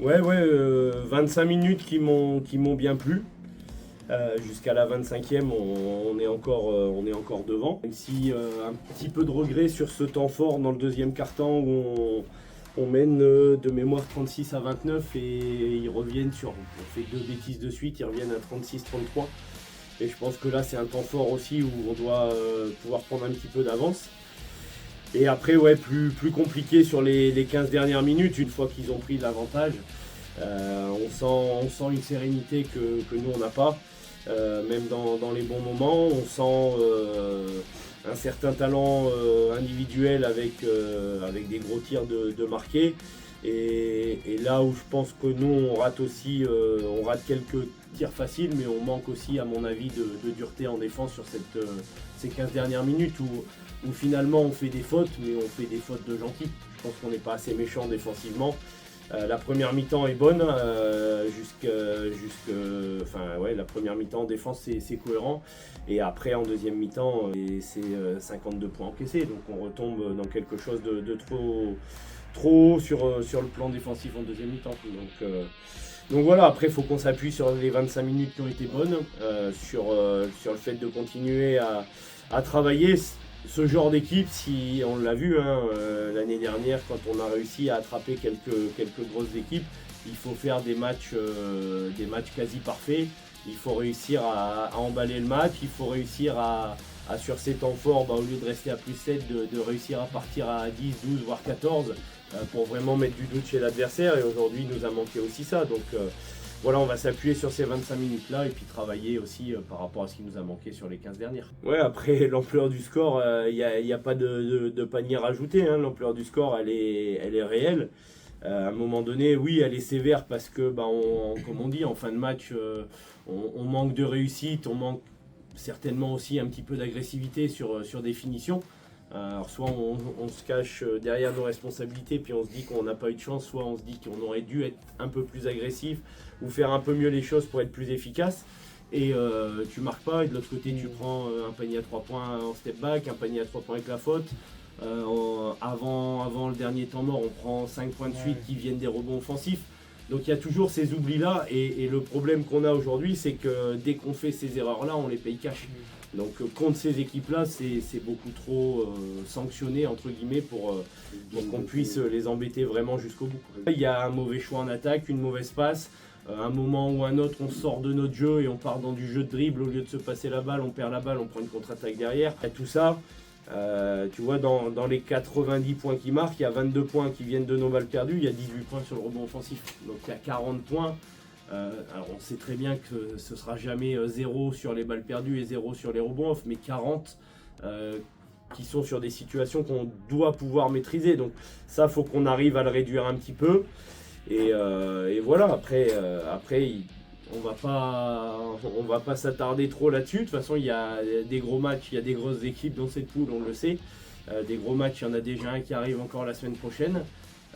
Ouais, 25 minutes qui m'ont bien plu. Jusqu'à la 25e, on est encore devant. Même si un petit peu de regret sur ce temps fort dans le deuxième quart-temps où on mène de mémoire 36 à 29 et ils reviennent on fait deux bêtises de suite, ils reviennent à 36-33. Et je pense que là c'est un temps fort aussi où on doit pouvoir prendre un petit peu d'avance. Et après, ouais, plus compliqué sur les 15 dernières minutes, une fois qu'ils ont pris l'avantage. On sent une sérénité que nous on n'a pas, même dans les bons moments. On sent un certain talent individuel avec des gros tirs de marquer. Et là où je pense que nous on rate aussi, on rate quelques tirs faciles, mais on manque aussi à mon avis de dureté en défense sur ces 15 dernières minutes où finalement on fait des fautes, mais on fait des fautes de gentils. Je pense qu'on n'est pas assez méchant défensivement. La première mi-temps est bonne, la première mi-temps en défense c'est cohérent. Et après en deuxième mi-temps, c'est 52 points encaissés. Donc on retombe dans quelque chose de trop haut sur le plan défensif en deuxième mi-temps. Donc voilà, après il faut qu'on s'appuie sur les 25 minutes qui ont été bonnes, sur le fait de continuer à travailler. Ce genre d'équipe, si on l'a vu l'année dernière quand on a réussi à attraper quelques grosses équipes, il faut faire des matchs quasi parfaits. Il faut réussir à emballer le match, il faut réussir sur ces temps forts, au lieu de rester à plus 7, de réussir à partir à 10, 12, voire 14 pour vraiment mettre du doute chez l'adversaire. Et aujourd'hui, il nous a manqué aussi ça. Donc voilà, on va s'appuyer sur ces 25 minutes-là et puis travailler aussi par rapport à ce qui nous a manqué sur les 15 dernières. Ouais, après, l'ampleur du score, il n'y a pas de panier rajouté. L'ampleur du score, elle est réelle. À un moment donné, oui, elle est sévère parce que, comme on dit, en fin de match, on manque de réussite, on manque certainement aussi un petit peu d'agressivité sur des finitions. Alors soit on se cache derrière nos responsabilités puis on se dit qu'on n'a pas eu de chance, soit on se dit qu'on aurait dû être un peu plus agressif ou faire un peu mieux les choses pour être plus efficace. Et tu marques pas, et de l'autre côté tu prends un panier à 3 points en step back, un panier à 3 points avec la faute. Avant le dernier temps mort, on prend 5 points de suite qui viennent des rebonds offensifs. Donc il y a toujours ces oublis-là, et le problème qu'on a aujourd'hui, c'est que dès qu'on fait ces erreurs-là, on les paye cash. Donc contre ces équipes-là, c'est beaucoup trop sanctionné, entre guillemets, pour qu'on puisse les embêter vraiment jusqu'au bout. Il y a un mauvais choix en attaque, une mauvaise passe. Un moment ou un autre, on sort de notre jeu et on part dans du jeu de dribble. Au lieu de se passer la balle, on perd la balle, on prend une contre-attaque derrière. Et tout ça, tu vois, dans les 90 points qui marquent, il y a 22 points qui viennent de nos balles perdues, il y a 18 points sur le rebond offensif. Donc il y a 40 points. Alors on sait très bien que ce sera jamais 0 sur les balles perdues et 0 sur les rebonds off, mais 40 qui sont sur des situations qu'on doit pouvoir maîtriser. Donc ça, faut qu'on arrive à le réduire un petit peu. Et voilà, après on va pas s'attarder trop là-dessus. De toute façon, il y a des gros matchs, il y a des grosses équipes dans cette poule, on le sait. Des gros matchs, il y en a déjà un qui arrive encore la semaine prochaine.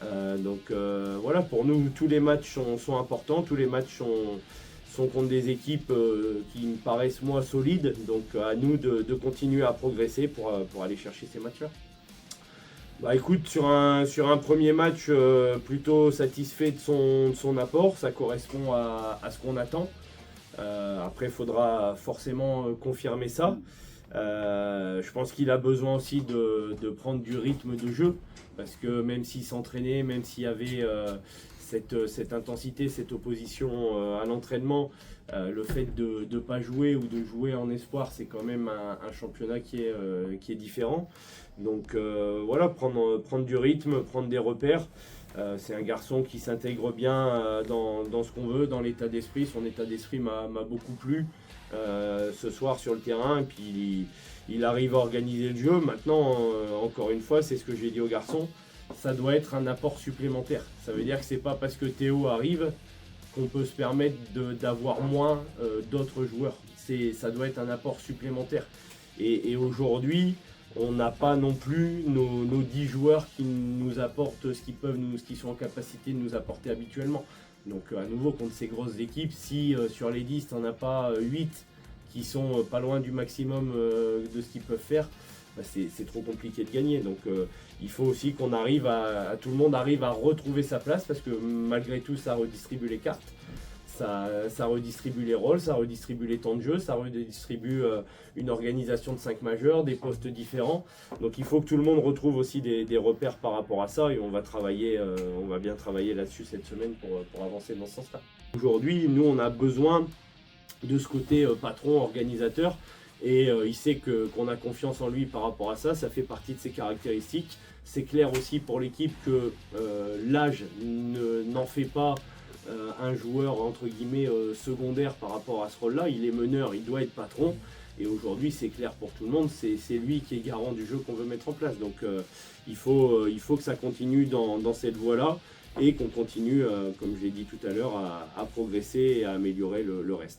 Voilà, pour nous, tous les matchs sont importants, tous les matchs sont contre des équipes qui me paraissent moins solides. Donc à nous de continuer à progresser pour aller chercher ces matchs-là. Bah écoute, sur un premier match plutôt satisfait de son apport, ça correspond à ce qu'on attend. Après, il faudra forcément confirmer ça. Je pense qu'il a besoin aussi de prendre du rythme de jeu, parce que même s'il s'entraînait, même s'il y avait cette intensité, cette opposition à l'entraînement, le fait de ne pas jouer ou de jouer en espoir, c'est quand même un championnat qui est différent. Donc voilà, prendre du rythme, prendre des repères. C'est un garçon qui s'intègre bien dans ce qu'on veut, dans l'état d'esprit. Son état d'esprit m'a beaucoup plu ce soir sur le terrain. Et puis il arrive à organiser le jeu. Maintenant, encore une fois, c'est ce que j'ai dit aux garçons, ça doit être un apport supplémentaire. Ça veut dire que c'est pas parce que Théo arrive qu'on peut se permettre d'avoir moins d'autres joueurs. Ça doit être un apport supplémentaire. Et aujourd'hui, on n'a pas non plus nos 10 joueurs qui nous apportent ce qu'ils sont en capacité de nous apporter habituellement. Donc à nouveau, contre ces grosses équipes, si sur les 10, tu n'en as pas 8 qui sont pas loin du maximum de ce qu'ils peuvent faire, bah, c'est trop compliqué de gagner. Donc il faut aussi qu'on arrive tout le monde arrive à retrouver sa place, parce que malgré tout ça redistribue les cartes. Ça redistribue les rôles, ça redistribue les temps de jeu, ça redistribue une organisation de 5 majeurs, des postes différents. Donc il faut que tout le monde retrouve aussi des repères par rapport à ça, et on va bien travailler là-dessus cette semaine pour avancer dans ce sens-là. Aujourd'hui, nous on a besoin de ce côté patron, organisateur, et il sait qu'on a confiance en lui par rapport à ça, ça fait partie de ses caractéristiques. C'est clair aussi pour l'équipe que l'âge n'en fait pas un joueur entre guillemets secondaire par rapport à ce rôle-là. Il est meneur, il doit être patron, et aujourd'hui c'est clair pour tout le monde, c'est lui qui est garant du jeu qu'on veut mettre en place. Donc il faut que ça continue dans cette voie-là, et qu'on continue, comme je l'ai dit tout à l'heure, à progresser et à améliorer le reste.